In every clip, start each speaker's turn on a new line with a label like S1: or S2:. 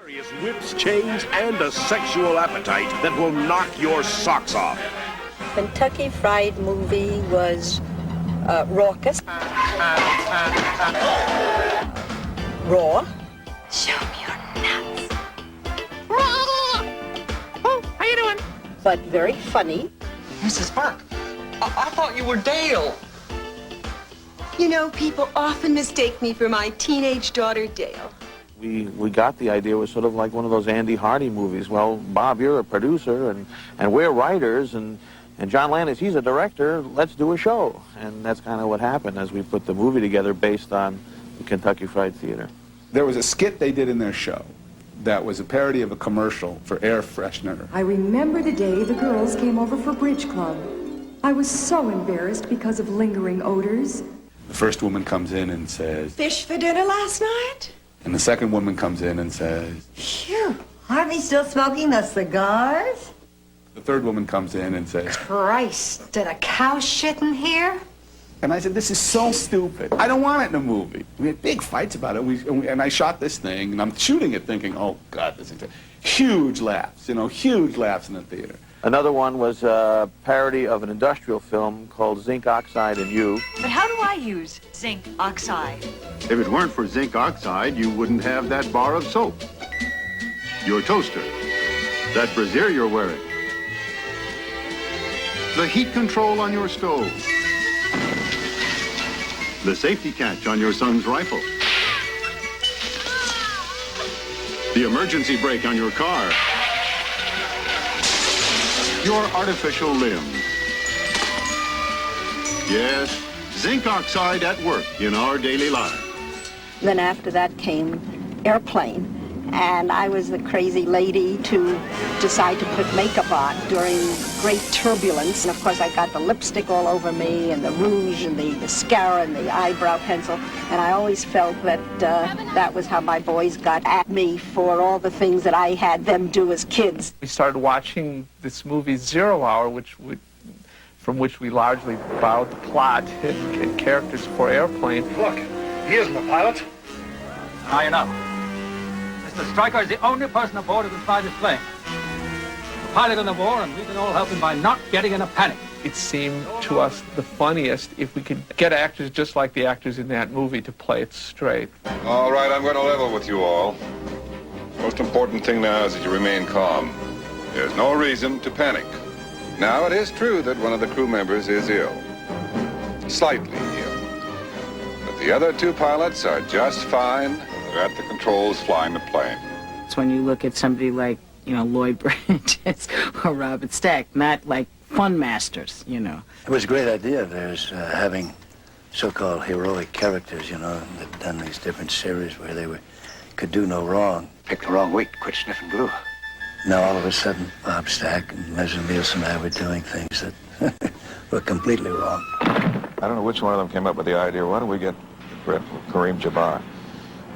S1: Various whips, chains, and a sexual appetite that will knock your socks off.
S2: Kentucky Fried Movie was raucous. Raw.
S3: Show me your nuts.
S4: Oh, how you doing?
S2: But very funny.
S5: Mrs. Burke, I thought you were Dale.
S6: You know, people often mistake me for my teenage daughter, Dale.
S7: We got the idea. It was sort of like one of those Andy Hardy movies. Well, Bob, you're a producer, and we're writers, and John Landis, he's a director. Let's do a show. And that's kind of what happened as we put the movie together based on the Kentucky Fried Theater.
S8: There was a skit they did in their show that was a parody of a commercial for air freshener.
S9: I remember the day the girls came over for bridge club. I was so embarrassed because of lingering odors.
S8: The first woman comes in and says,
S6: Fish for dinner last night?
S8: and the second woman comes in and says,
S10: Phew, aren't we still smoking the cigars?
S8: the third woman comes in and says,
S10: Christ, did a cow shit in here?
S8: and I said, this is so stupid. I don't want it in a movie. We had big fights about it, and I shot this thing, and I'm shooting it thinking, oh, God, this is huge laughs, huge laughs in the theater.
S7: Another one was a parody of an industrial film called Zinc Oxide and You.
S3: But how do I use zinc oxide?
S11: If it weren't for zinc oxide, you wouldn't have that bar of soap, your toaster, that brassiere you're wearing, the heat control on your stove, the safety catch on your son's rifle, the emergency brake on your car, your artificial limbs. Yes, zinc oxide at work in our daily lives.
S2: Then after that came Airplane, and I was the crazy lady to decide to put makeup on during great turbulence. And of course I got the lipstick all over me and the rouge and the mascara and the eyebrow pencil. And I always felt that that was how my boys got at me for all the things that I had them do as kids.
S4: We started watching this movie 0 Hour, from which we largely borrowed the plot and characters for Airplane.
S12: Look, here's my pilot.
S13: Now you know. Mr. Stryker is the only person aboard who can fly this plane. The pilot on the war, and we can all help him by not getting in a panic.
S4: It seemed to us the funniest if we could get actors just like the actors in that movie to play it straight.
S14: All right, I'm going to level with you all. Most important thing now is that you remain calm. There's no reason to panic. Now, it is true that one of the crew members is ill. Slightly ill. But the other two pilots are just fine. They're at the controls flying the plane.
S15: It's when you look at somebody like, Lloyd Bridges or Robert Stack, not like fun masters,
S16: It was a great idea of theirs, having so-called heroic characters, that done these different series where they could do no wrong.
S17: Picked the wrong week, quit sniffing glue.
S16: Now all of a sudden, Bob Stack and Leslie Nielsen and I were doing things that were completely wrong.
S18: I don't know which one of them came up with the idea, why don't we get Kareem Jabbar?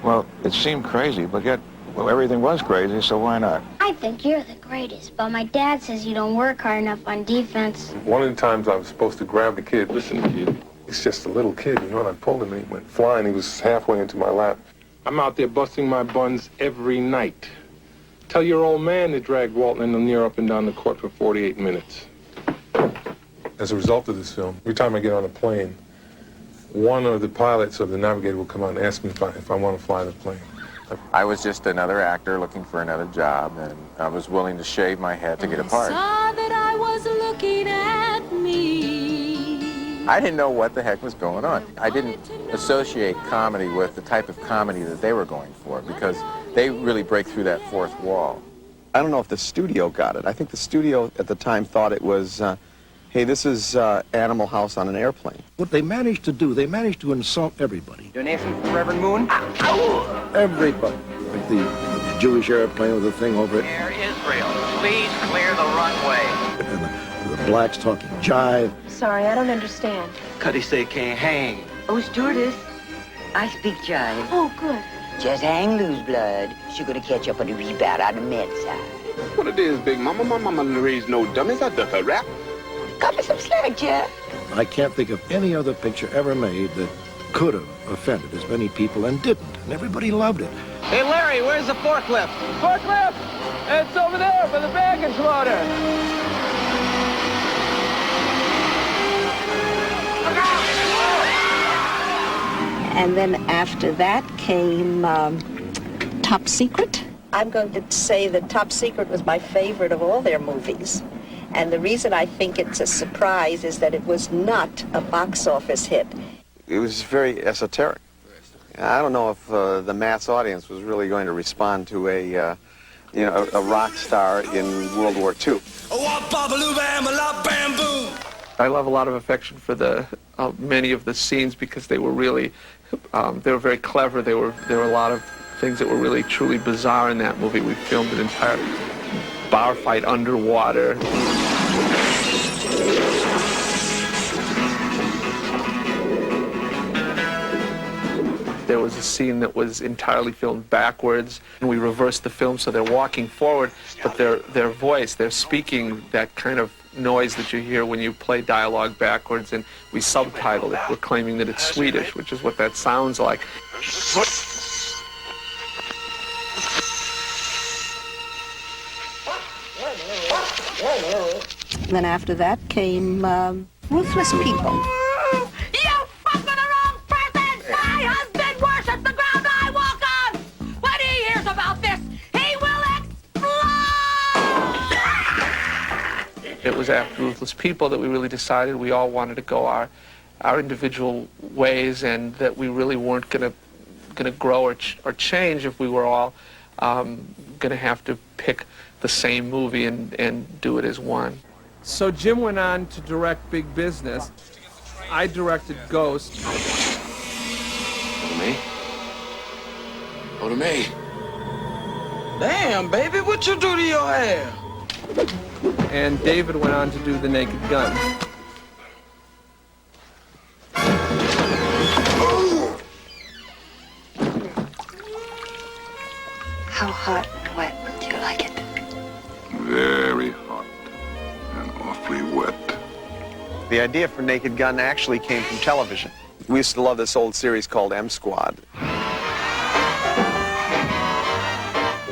S18: Well, it seemed crazy, but yet, everything was crazy, so why not?
S19: I think you're the greatest, but my dad says you don't work hard enough on defense.
S20: One of the times I was supposed to grab the kid. Listen, kid, he's just a little kid, and I pulled him and he went flying. He was halfway into my lap. I'm out there busting my buns every night. Tell your old man to drag Walton and Lanier up and down the court for 48 minutes. As a result of this film, every time I get on a plane, one of the pilots or the navigator will come out and ask me if I want to fly the plane.
S18: I was just another actor looking for another job, and I was willing to shave my head to get a part.
S3: Saw that I was looking at me.
S7: I didn't know what the heck was going on. I didn't associate comedy with the type of comedy that they were going for, because they really break through that fourth wall.
S6: I don't know if the studio got it. I think the studio at the time thought it was, hey, this is Animal House on an airplane.
S5: What they managed to do, they managed to insult everybody. Donation for Reverend Moon? Everybody. Like the Jewish airplane with the thing over it.
S13: Air Israel, please clear the runway.
S5: And the blacks talking jive.
S6: Sorry, I don't understand.
S5: Cuddy say can't hang.
S10: Oh, stewardess, I speak jive.
S6: Oh, good.
S10: Just hang loose, blood. She's gonna catch up on the rebound on the med side.
S12: What it is, Big Mama? My mama didn't raise no dummies. I duck a rap.
S10: Cut me some slack, Jeff.
S5: I can't think of any other picture ever made that could have offended as many people and didn't. And everybody loved it.
S21: Hey, Larry, where's the forklift?
S4: Forklift! It's over there by the baggage loader.
S2: And then after that came Top Secret. I'm going to say that Top Secret was my favorite of all their movies. And the reason I think it's a surprise is that it was not a box office hit.
S6: It was very esoteric. I don't know if the mass audience was really going to respond to a rock star in World War II.
S4: I love a lot of affection for the many of the scenes because they were really, they were very clever. There were a lot of things that were really truly bizarre in that movie. We filmed an entire bar fight underwater. There was a scene that was entirely filmed backwards, and we reversed the film so they're walking forward, but their voice, they're speaking that kind of noise that you hear when you play dialogue backwards, and we subtitled it. We're claiming that it's Swedish, which is what that sounds like.
S2: Then after that came Ruthless People.
S4: It was after Ruthless People that we really decided we all wanted to go our individual ways, and that we really weren't going to grow or change if we were all going to have to pick the same movie and do it as one. So Jim went on to direct Big Business. I directed Ghost.
S12: Go to me. Go to me.
S21: Damn, baby, what you do to your hair?
S4: And David went on to do The Naked Gun.
S22: How hot and wet do you like it?
S14: Very hot and awfully wet.
S6: The idea for Naked Gun actually came from television. We used to love this old series called M Squad.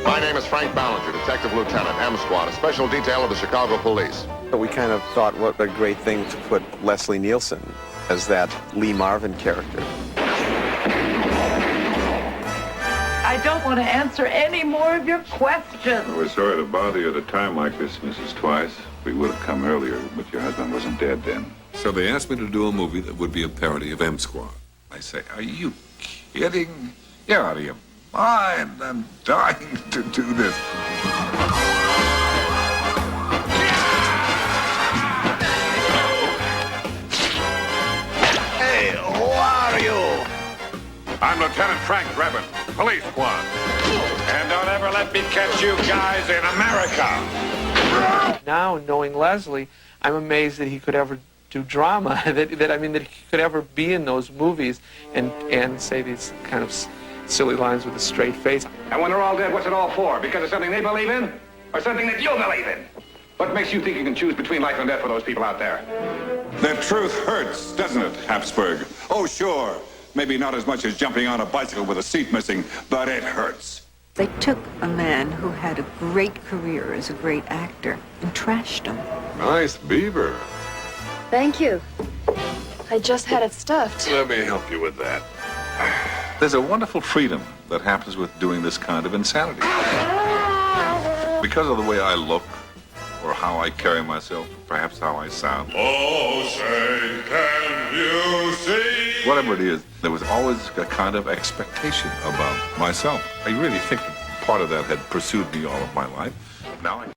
S14: My name is Frank Ballinger, Detective Lieutenant, M Squad, a special detail of the Chicago Police.
S6: But we kind of thought what a great thing to put Leslie Nielsen as that Lee Marvin character.
S23: I don't want to answer any more of your questions.
S14: We're sorry to bother you at a time like this, Mrs. Twice. We would have come earlier, but your husband wasn't dead then.
S24: So they asked me to do a movie that would be a parody of M Squad. I say, are you kidding? You're out of your mind. I'm dying to do this.
S1: Hey, who are you?
S14: I'm Lieutenant Frank Drebin, Police Squad. And don't ever let me catch you guys in America.
S4: Now, knowing Leslie, I'm amazed that he could ever do drama, that he could ever be in those movies and say these kind of silly lines with a straight face.
S12: And when they're all dead, what's it all for? Because of something they believe in? Or something that you believe in? What makes you think you can choose between life and death for those people out there?
S14: The truth hurts, doesn't it, Habsburg? Oh, sure. Maybe not as much as jumping on a bicycle with a seat missing, but it hurts.
S25: They took a man who had a great career as a great actor and trashed him.
S14: Nice beaver.
S9: Thank you. I just had it stuffed.
S14: Let me help you with that. There's a wonderful freedom that happens with doing this kind of insanity. Because of the way I look, or how I carry myself, perhaps how I sound. Oh, say, can you see? Whatever it is, there was always a kind of expectation about myself. I really think part of that had pursued me all of my life. Now I